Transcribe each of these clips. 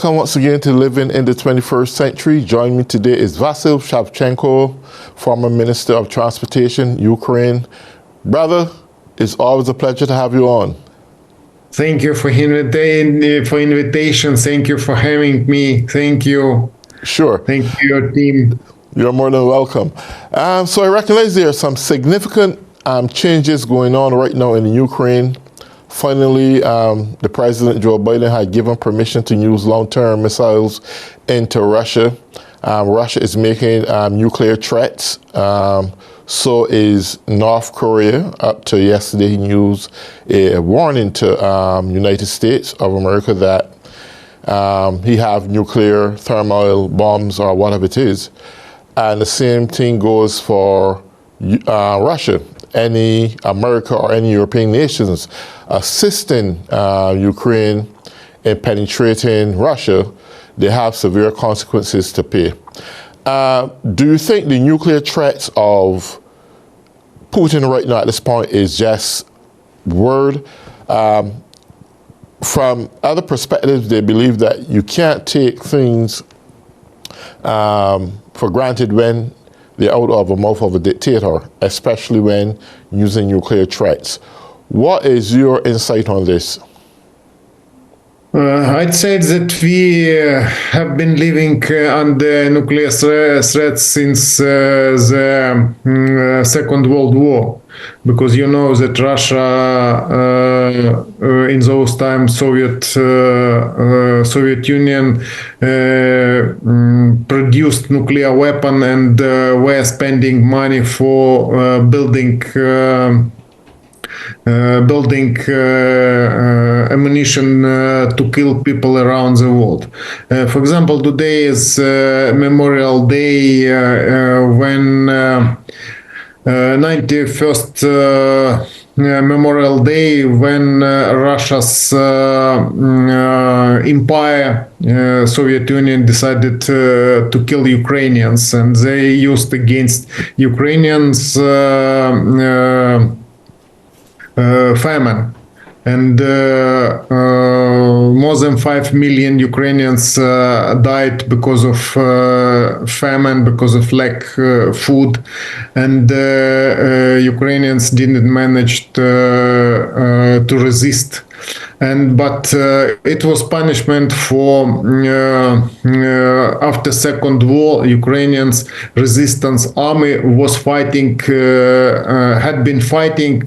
welcome once again to Living in the 21st Century. Joining me today is Vasyl Shavchenko, former Minister of Transportation, Ukraine. Brother, it's always a pleasure to have you on. Thank you for invitation. Thank you for having me. Thank you. Sure. Thank you, your team. You're more than welcome. So I recognize there are some significant changes going on right now in Ukraine. Finally, the President Joe Biden had given permission to use long-term missiles into Russia. Russia is making nuclear threats. So is North Korea. Up to yesterday, he used a warning to United States of America that he have nuclear thermal bombs or whatever it is. And the same thing goes for Russia. Any America or any European nations assisting Ukraine in penetrating Russia, they have severe consequences to pay. Do you think the nuclear threats of Putin right now at this point is just word? From other perspectives, they believe that you can't take things for granted when they're out of the mouth of a dictator, especially when using nuclear threats. What is your insight on this? I'd say that we have been living under nuclear threats since the Second World War, because you know that Russia, in those times, Soviet Union produced nuclear weapon and were spending money for building ammunition to kill people around the world. For example, today is Memorial Day when 91st Memorial Day when Russia's empire, Soviet Union, decided to kill Ukrainians, and they used against Ukrainians famine, and more than 5 million Ukrainians died because of famine, because of lack of food, and Ukrainians didn't manage to resist. But it was punishment for after Second War. Ukrainians resistance army was fighting, had been fighting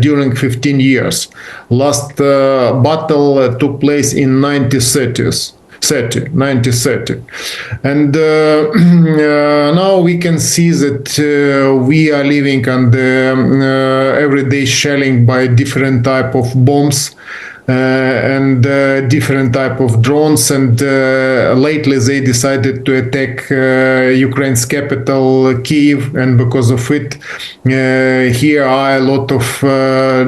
during 15 years. Last battle took place in 1930. And now we can see that we are living under everyday shelling by different type of bombs and different type of drones, and lately they decided to attack Ukraine's capital, Kyiv, and because of it here are a lot of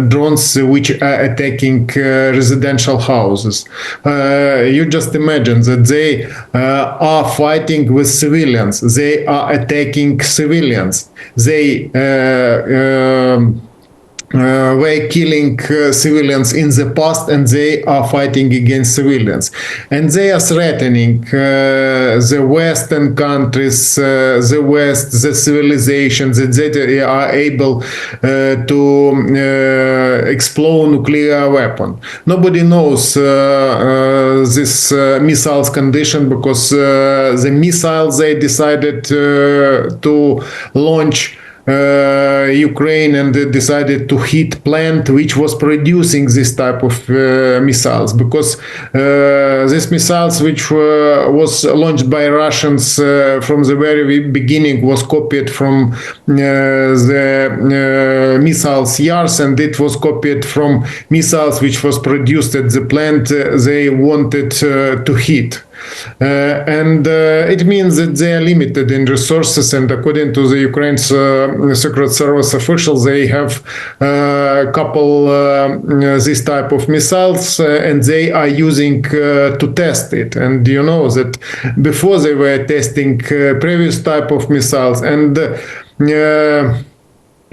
drones which are attacking residential houses. You just imagine that they are fighting with civilians, they are attacking civilians, they were killing civilians in the past, and they are fighting against civilians, and they are threatening the Western countries, the West, the civilization, that they are able to explode nuclear weapon. Nobody knows this missiles condition, because the missiles they decided to launch Ukraine, and they decided to hit plant which was producing this type of missiles, because these missiles which was launched by Russians from the very beginning was copied from the missiles yards, and it was copied from missiles which was produced at the plant they wanted to hit. And it means that they are limited in resources, and according to the Ukraine's Secret Service officials, they have a couple this type of missiles, and they are using to test it. And you know that before they were testing previous type of missiles, and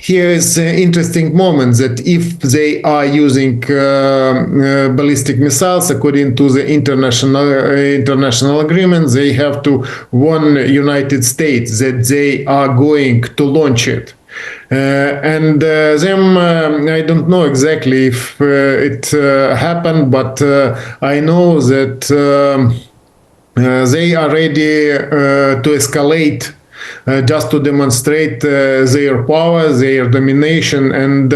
here is an interesting moment that if they are using ballistic missiles according to the international agreement, they have to warn United States that they are going to launch it. And them, I don't know exactly if it happened, but I know that they are ready to escalate just to demonstrate their power, their domination, and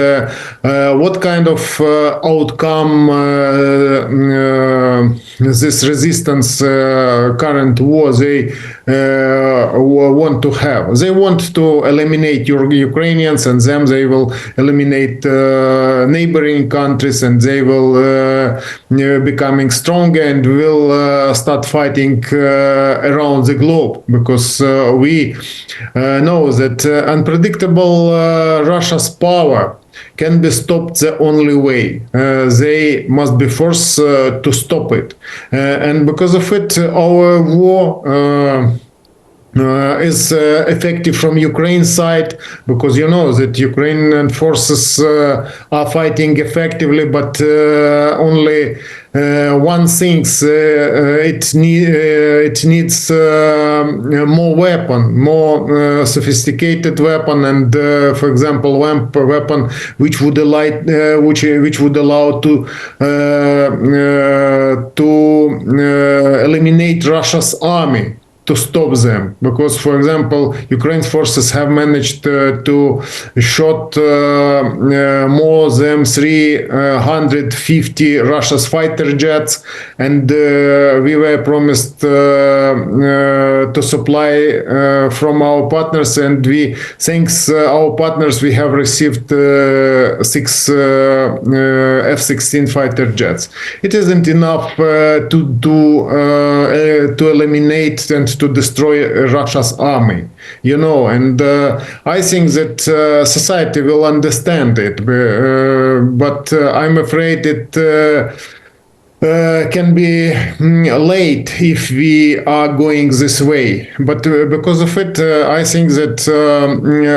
what kind of outcome this resistance current war they want to have. They want to eliminate Ukrainians, and then they will eliminate neighboring countries, and they will becoming stronger and will start fighting around the globe, because we know that unpredictable Russia's power can be stopped the only way. They must be forced to stop it. And because of it, our war is effective from Ukraine's side, because you know that Ukrainian forces are fighting effectively, but only one thinks it needs more weapon, more sophisticated weapon, and for example, weapon which would allow to eliminate Russia's army, to stop them, because, for example, Ukraine's forces have managed to shoot more than 350 Russia's fighter jets, and we were promised to supply from our partners, and we, thanks our partners, we have received 6 F-16 fighter jets. It isn't enough to eliminate and to destroy Russia's army, you know, and I think that society will understand it, but I'm afraid it can be late if we are going this way. But because of it, I think that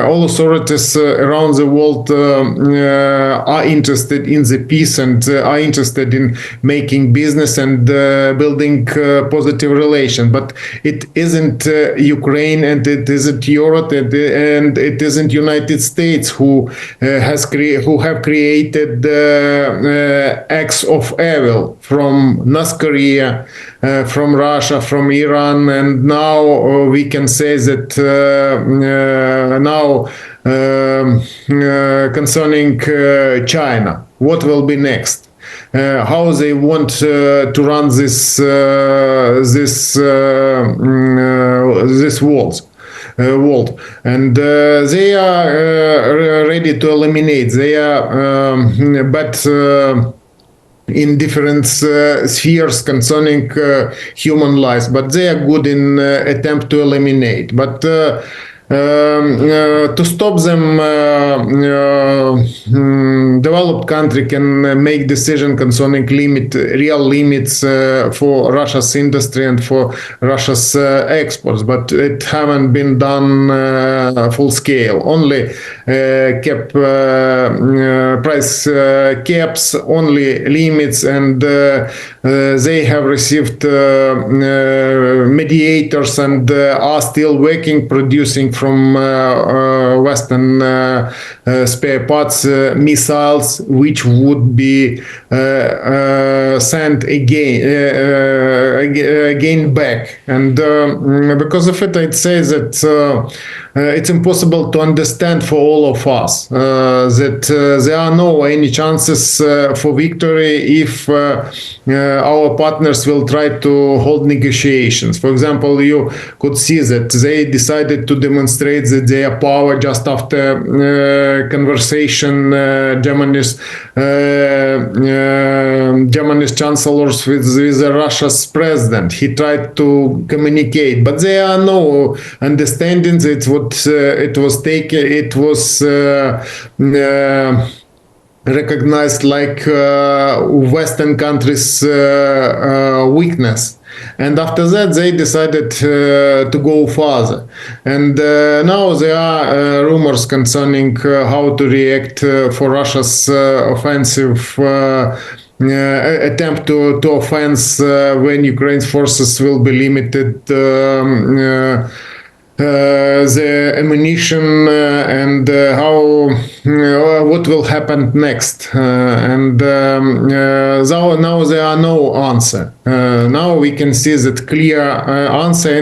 all authorities around the world are interested in the peace and are interested in making business and building positive relations. But it isn't Ukraine, and it isn't Europe, and it isn't United States who have created acts of evil from North Korea, from Russia, from Iran, and now we can say that now concerning China, what will be next? How they want to run this world, and they are ready to eliminate. They are, but in different spheres concerning human lives, but they are good in attempt to eliminate. But to stop them, developed country can make decision concerning real limits for Russia's industry and for Russia's exports, but it haven't been done full scale. Only kept price caps, only limits, and they have received mediators and are still working, producing from Western spare parts missiles, which would be sent again back. And because of it, I'd say that it's impossible to understand for all of us that there are no any chances for victory if our partners will try to hold negotiations. For example, you could see that they decided to demonstrate that their power just after conversation Germany's chancellors with Russia's president. He tried to communicate, but there are no understandings. It was recognized like Western countries' weakness. and after that they decided to go further. And now there are rumors concerning how to react for Russia's offensive attempt to offense when Ukraine's forces will be limited the ammunition and how what will happen next. Now there are no answer. Now we can see that clear answer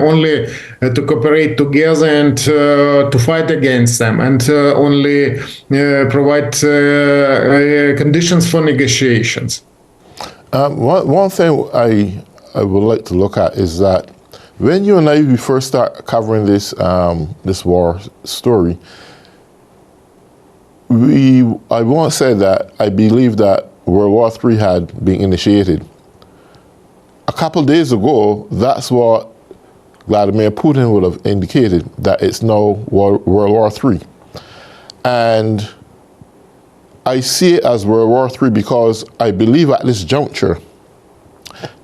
only to cooperate together and to fight against them, and only provide conditions for negotiations. One thing I would like to look at is that when you and we first start covering this this war story, I once said that I believe that World War III had been initiated. A couple of days ago, that's what Vladimir Putin would have indicated, that it's now World War III. And I see it as World War III because I believe at this juncture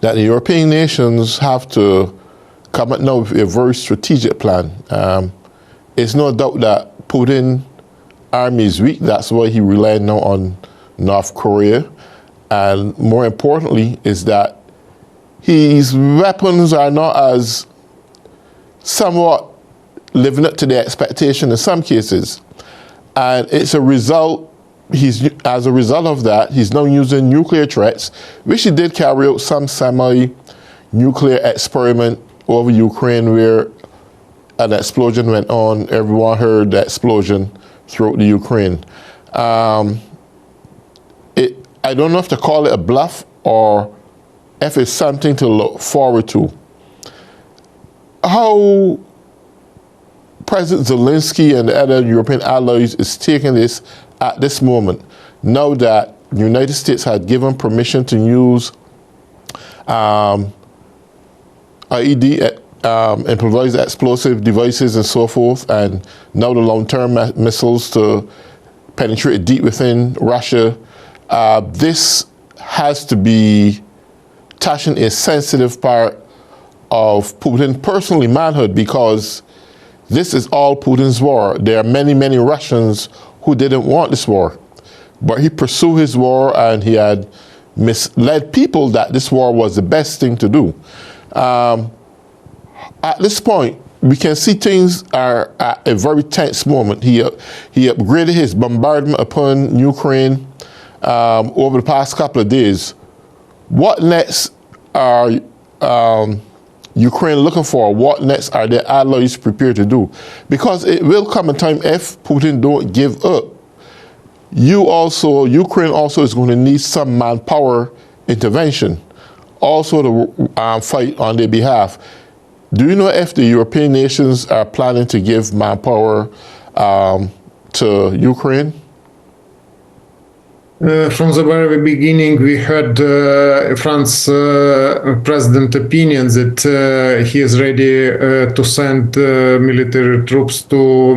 that the European nations have to come up now with a very strategic plan. It's no doubt that Putin's army is weak. That's why he relied now on North Korea. And more importantly is that his weapons are not as somewhat living up to their expectation in some cases. And it's a result, as a result of that, he's now using nuclear threats, which he did carry out some semi-nuclear experiment over Ukraine where an explosion went on. Everyone heard the explosion throughout the Ukraine. I don't know if to call it a bluff or if it's something to look forward to. How President Zelensky and the other European allies is taking this at this moment, now that the United States had given permission to use IED, improvised explosive devices and so forth, and now the long-term missiles to penetrate deep within Russia. This has to be touching a sensitive part of Putin personally manhood, because this is all Putin's war. There are many, many Russians who didn't want this war, but he pursued his war and he had misled people that this war was the best thing to do. At this point, we can see things are at a very tense moment. He upgraded his bombardment upon Ukraine over the past couple of days. What next are Ukraine looking for? What next are their allies prepared to do? Because it will come a time, if Putin don't give up, Ukraine also is going to need some manpower intervention also to fight on their behalf. Do you know if the European nations are planning to give manpower to Ukraine? From the very beginning, we heard France president opinion that he is ready to send military troops to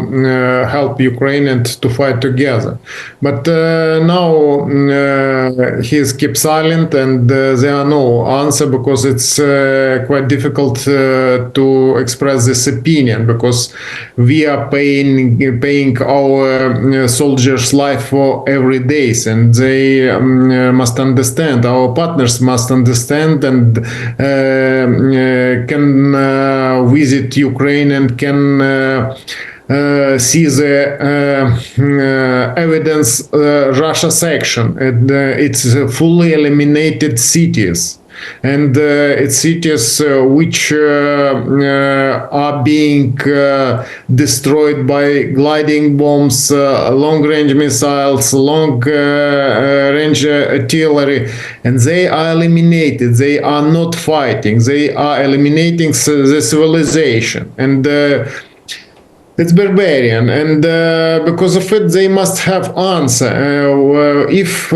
help Ukraine and to fight together. But now he has kept silent, and there are no answer, because it's quite difficult to express this opinion, because we are paying our soldiers' life for every day, and they must understand, our partners must understand, and can visit Ukraine and can see the evidence Russia's action. It's fully eliminated cities. And it's cities which are being destroyed by gliding bombs, long-range missiles, long-range artillery, and they are eliminated. They are not fighting. They are eliminating the civilization. And it's barbarian, and because of it, they must have answer. If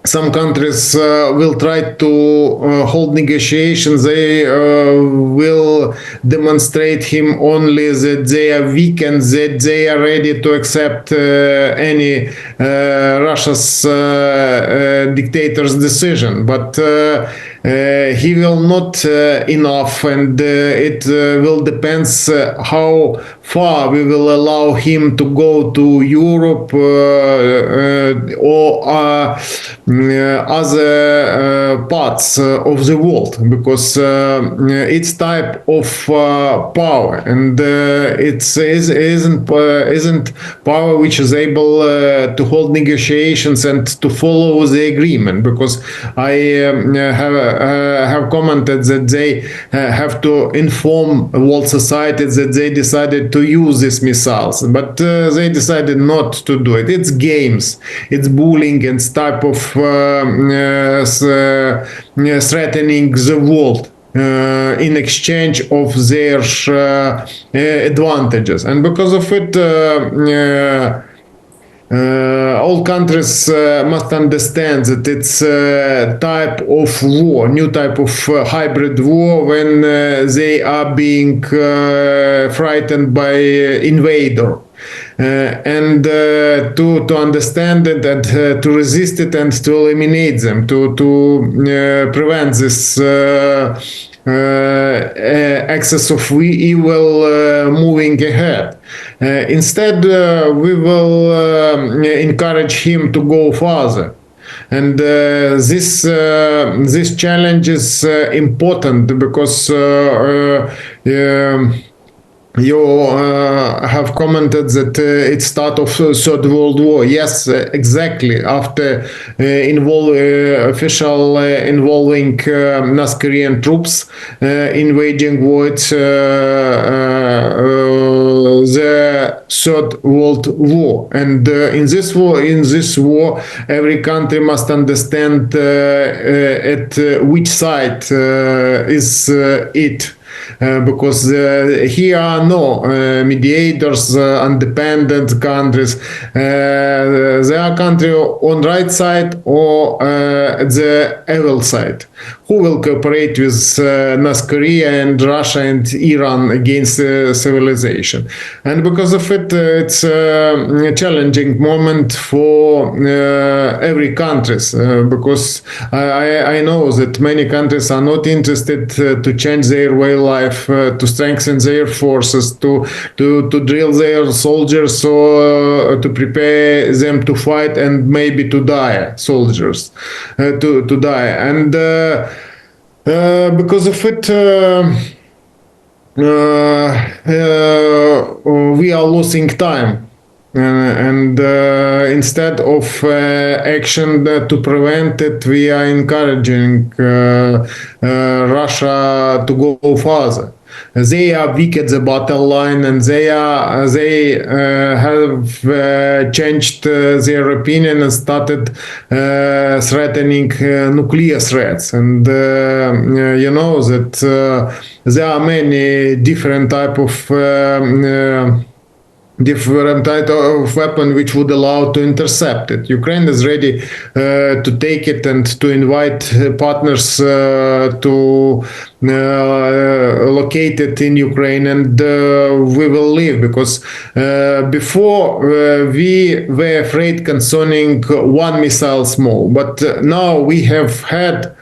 some countries will try to hold negotiations. They will demonstrate him only that they are weak and that they are ready to accept any Russia's dictator's decision. But he will not enough, and it will depends how far we will allow him to go to Europe or other parts of the world, because it's type of power, and isn't power which is able to hold negotiations and to follow the agreement. Because I have commented that they have to inform world society that they decided to use these missiles, but they decided not to do it. It's games, it's bullying, and type of threatening the world in exchange of their advantages. And because of it, all countries must understand that it's a type of war, new type of hybrid war, when they are being frightened by invader. And to understand it, and to resist it, and to eliminate them, to prevent this excess of evil moving ahead. Instead, we will encourage him to go further. And this challenge is important, because you have commented that it's start of Third World War. Yes, exactly. After official involving North Korean troops invading war, it's the Third World War. And in this war, every country must understand at which side is it. Because here are no mediators, independent countries. There are countries on right side or at the evil side, who will cooperate with North Korea and Russia and Iran against civilization. And because of it, it's a challenging moment for every country, because I know that many countries are not interested to change their way of life, to strengthen their forces, to drill their soldiers, or to prepare them to fight and maybe to die, soldiers to die. And because of it, we are losing time. And instead of action to prevent it, we are encouraging Russia to go further. They are weak at the battle line, and they have changed their opinion and started threatening nuclear threats. And you know that there are many different type of weapon which would allow to intercept it. Ukraine is ready to take it and to invite partners to locate it in Ukraine, and we will leave, because before we were afraid concerning one missile small, but now we have had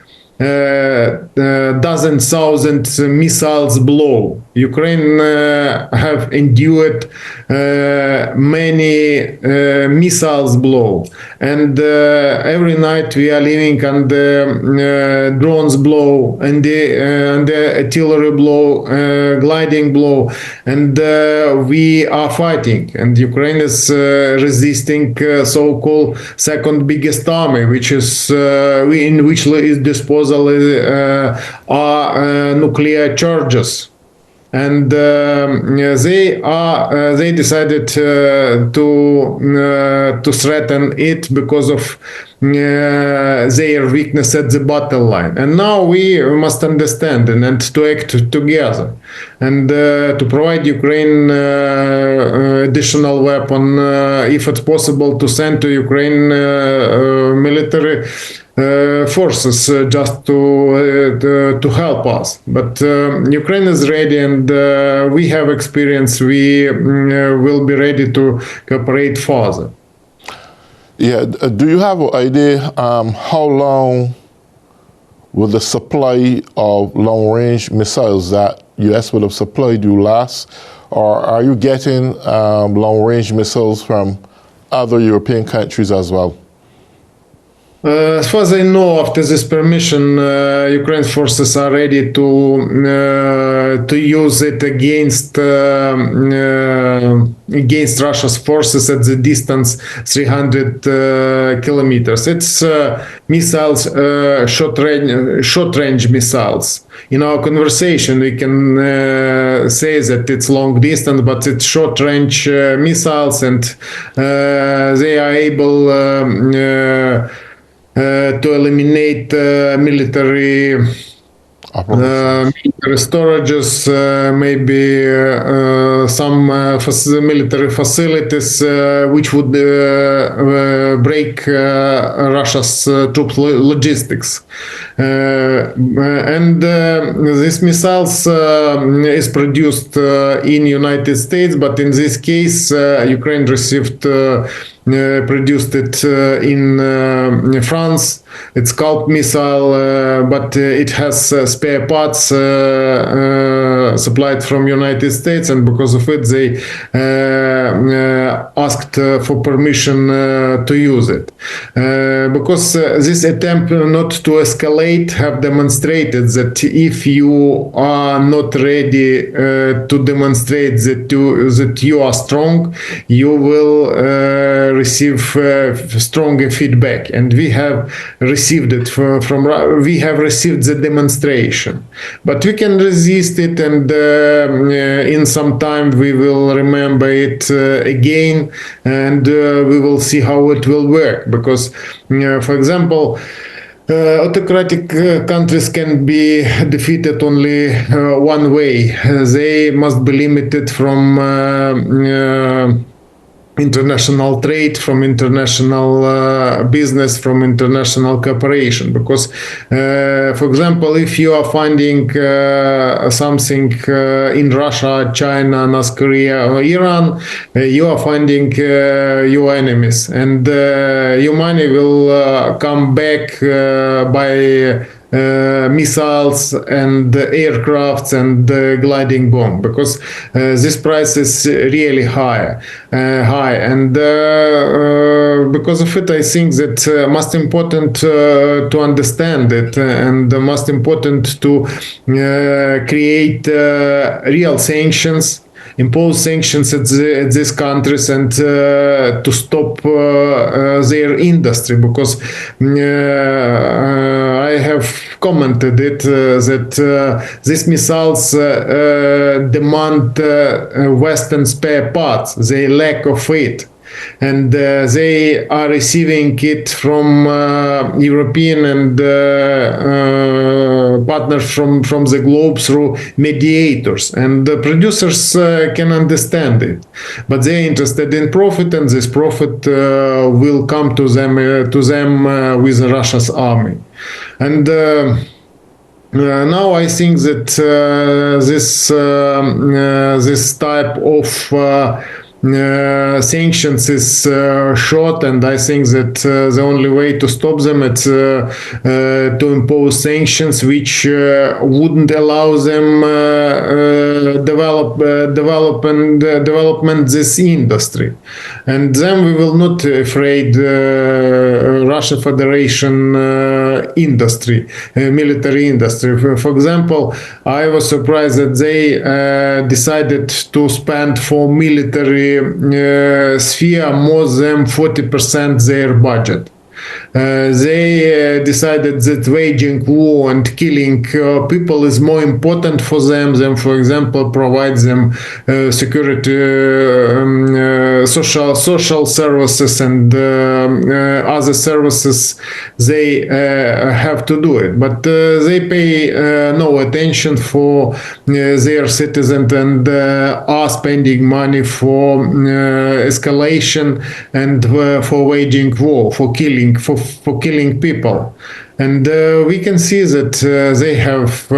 dozen thousand missiles blow. Ukraine have endured many missiles blow, and every night we are living under drones blow, and the artillery blow, gliding blow, and we are fighting. And Ukraine is resisting so-called second biggest army, which is in which is disposal are nuclear charges. and they decided to threaten it because of their weakness at the battle line. And now we must understand and to act together and to provide Ukraine additional weapon, if it's possible, to send to Ukraine military forces just to help us. But Ukraine is ready, and we have experience. We will be ready to cooperate further. Yeah, do you have an idea how long will the supply of long-range missiles that U.S. would have supplied you last? Or are you getting long-range missiles from other European countries as well? As far as I know, after this permission, Ukraine forces are ready to use it against Russia's forces at the distance 300 kilometers. It's missiles, short-range missiles. In our conversation, we can say that it's long distance, but it's short-range missiles, and they are able to eliminate military storages, maybe some military facilities which would break Russia's troop logistics. And these missiles is produced in United States, but in this case, Ukraine received produced it in France. It's called missile, but it has spare parts supplied from United States, and because of it, they asked for permission to use it. Because this attempt not to escalate have demonstrated that if you are not ready to demonstrate that you are strong, you will receive stronger feedback, and we have received it we have received the demonstration, but we can resist it, and in some time we will remember it again, and we will see how it will work, because for example, autocratic countries can be defeated only one way. They must be limited from international trade, from international business, from international cooperation. Because, for example, if you are finding something in Russia, China, North Korea, or Iran, you are finding your enemies, and your money will come back by missiles and aircrafts and gliding bomb, because this price is really high, and because of it, I think that most important to understand it, and most important to create real sanctions, impose sanctions at these countries, and to stop their industry, because I have commented it that these missiles demand Western spare parts, the lack of it. And they are receiving it from European and partners from the globe through mediators, and the producers can understand it, but they're interested in profit, and this profit will come to them with Russia's army. And now I think that this type of sanctions is short, and I think that the only way to stop them is to impose sanctions which wouldn't allow them development this industry, and then we will not afraid Russia Federation industry, military industry. For example, I was surprised that they decided to spend for military sphere more than 40% their budget. They decided that waging war and killing people is more important for them than, for example, provide them security, social services and other services they have to do it. But they pay no attention for their citizens and are spending money for escalation and for waging war, for killing people. And we can see that they have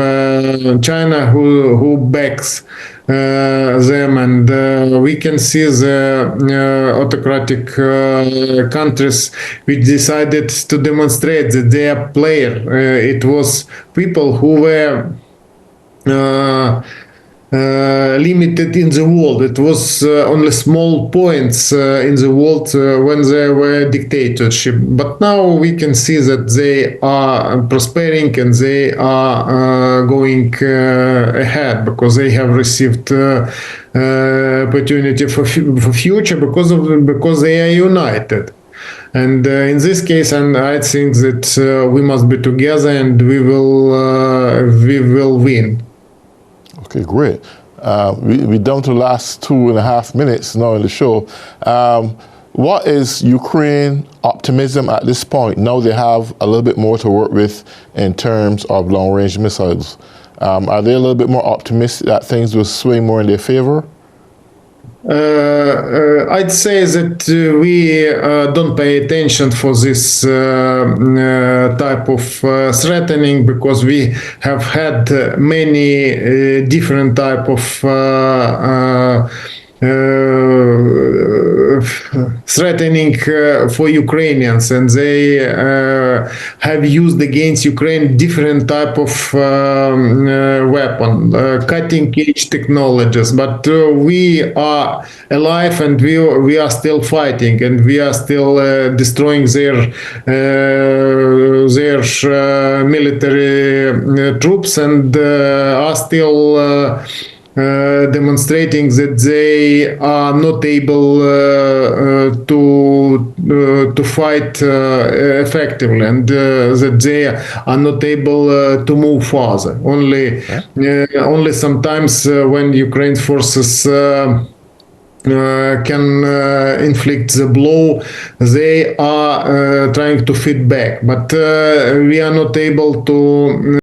China who backs them, and we can see the autocratic countries which decided to demonstrate that they are player. It was people who were limited in the world. It was only small points in the world when there were dictatorship. But now we can see that they are prospering and they are going ahead because they have received opportunity for future because they are united. And in this case, and I think that we must be together and we will win. Okay, great. We're down to the last 2.5 minutes now in the show. What is Ukraine optimism at this point? Now they have a little bit more to work with in terms of long-range missiles. Are they a little bit more optimistic that things will swing more in their favor? I'd say that we don't pay attention for this type of threatening because we have had many different type of threatening for Ukrainians, and they have used against Ukraine different type of weapon, cutting-edge technologies. But we are alive, and we are still fighting, and we are still destroying their military troops, and are still demonstrating that they are not able to fight effectively, and that they are not able to move further. Only sometimes when Ukraine's forces can inflict the blow, they are trying to fight back, but we are not able to